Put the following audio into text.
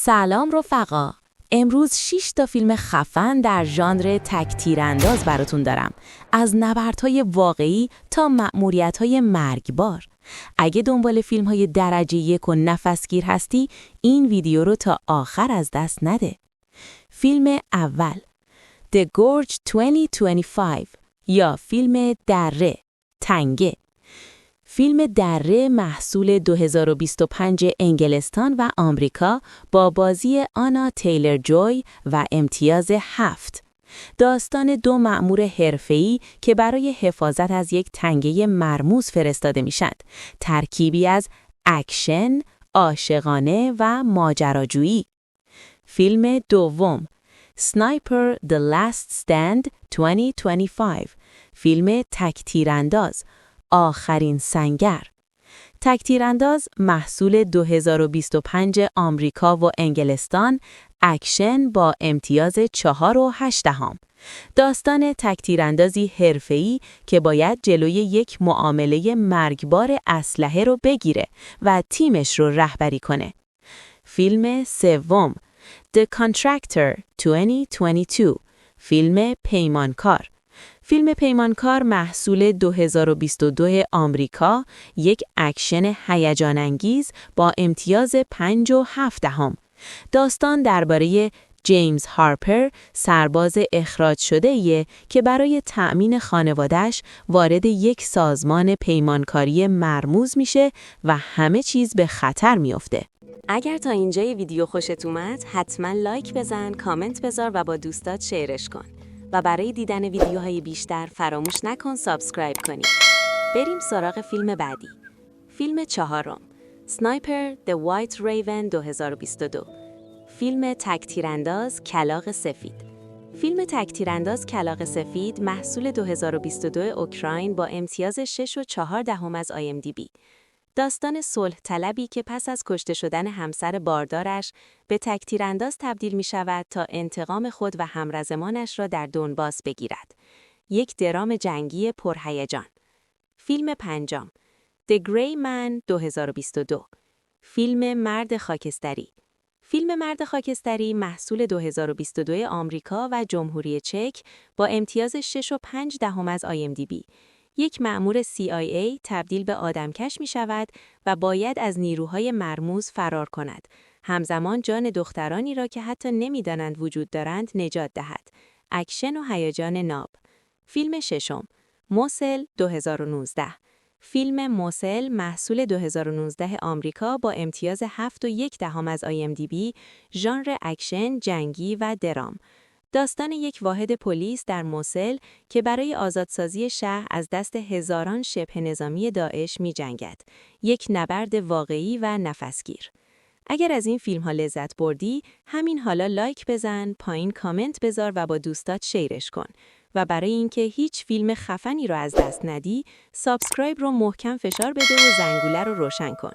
سلام رفقا. امروز 6 تا فیلم خفن در ژانر تک تیرانداز براتون دارم. از نبردهای واقعی تا مأموریت‌های مرگبار. اگه دنبال فیلم‌های درجه 1 و نفسگیر هستی، این ویدیو رو تا آخر از دست نده. فیلم اول The Gorge 2025 یا فیلم دره، تنگه. فیلم دره محصول 2025 انگلستان و آمریکا با بازی آنا تیلر جوی و امتیاز 7. داستان دو مأمور حرفه‌ای که برای حفاظت از یک تنگه مرموز فرستاده میشند. ترکیبی از اکشن، عاشقانه و ماجراجویی. فیلم دوم Sniper The Last Stand 2025 فیلم تک تیرانداز، آخرین سنگر. تک تیرانداز محصول 2025 آمریکا و انگلستان، اکشن با امتیاز 4.8. داستان تک تیراندازی حرفه‌ای که باید جلوی یک معامله مرگبار اسلحه رو بگیره و تیمش رو رهبری کنه. فیلم سوم The Contractor 2022 فیلم پیمانکار. فیلم پیمانکار محصول 2022 آمریکا، یک اکشن هیجان انگیز با امتیاز 5.7. داستان درباره جیمز هارپر، سرباز اخراج شده‌ایه که برای تأمین خانواده‌اش وارد یک سازمان پیمانکاری مرموز میشه و همه چیز به خطر میفته. اگر تا اینجای ویدیو خوشت اومد، حتما لایک بزن، کامنت بذار و با دوستات شیرش کن. و برای دیدن ویدیوهای بیشتر فراموش نکن سابسکرایب کنی. بریم سراغ فیلم بعدی. فیلم چهارم سنایپر The White Raven 2022 فیلم تک تیرانداز کلاغ سفید. فیلم تک تیرانداز کلاغ سفید محصول 2022 اوکراین با امتیاز 6.4 از IMDb. داستان صلح طلبی که پس از کشته شدن همسر باردارش به تک تیرانداز تبدیل می شود تا انتقام خود و همرزمانش را در دونباس بگیرد. یک درام جنگی پرهیجان. فیلم پنجم The Gray Man 2022 فیلم مرد خاکستری. فیلم مرد خاکستری محصول 2022 آمریکا و جمهوری چک با امتیاز 6.5 از IMDb. یک مأمور CIA تبدیل به آدمکش می شود و باید از نیروهای مرموز فرار کند. همزمان جان دخترانی را که حتی نمی دانند وجود دارند نجات دهد. اکشن و هیجان ناب. فیلم ششم موسل 2019 فیلم موسل محصول 2019 آمریکا با امتیاز 7.1 از IMDb، ژانر اکشن، جنگی و درام. داستان یک واحد پلیس در موسل که برای آزادسازی شهر از دست هزاران شبه نظامی داعش می جنگد. یک نبرد واقعی و نفسگیر. اگر از این فیلم ها لذت بردی، همین حالا لایک بزن، پایین کامنت بذار و با دوستات شیرش کن. و برای اینکه هیچ فیلم خفنی رو از دست ندی، سابسکرایب رو محکم فشار بده و زنگوله رو روشن کن.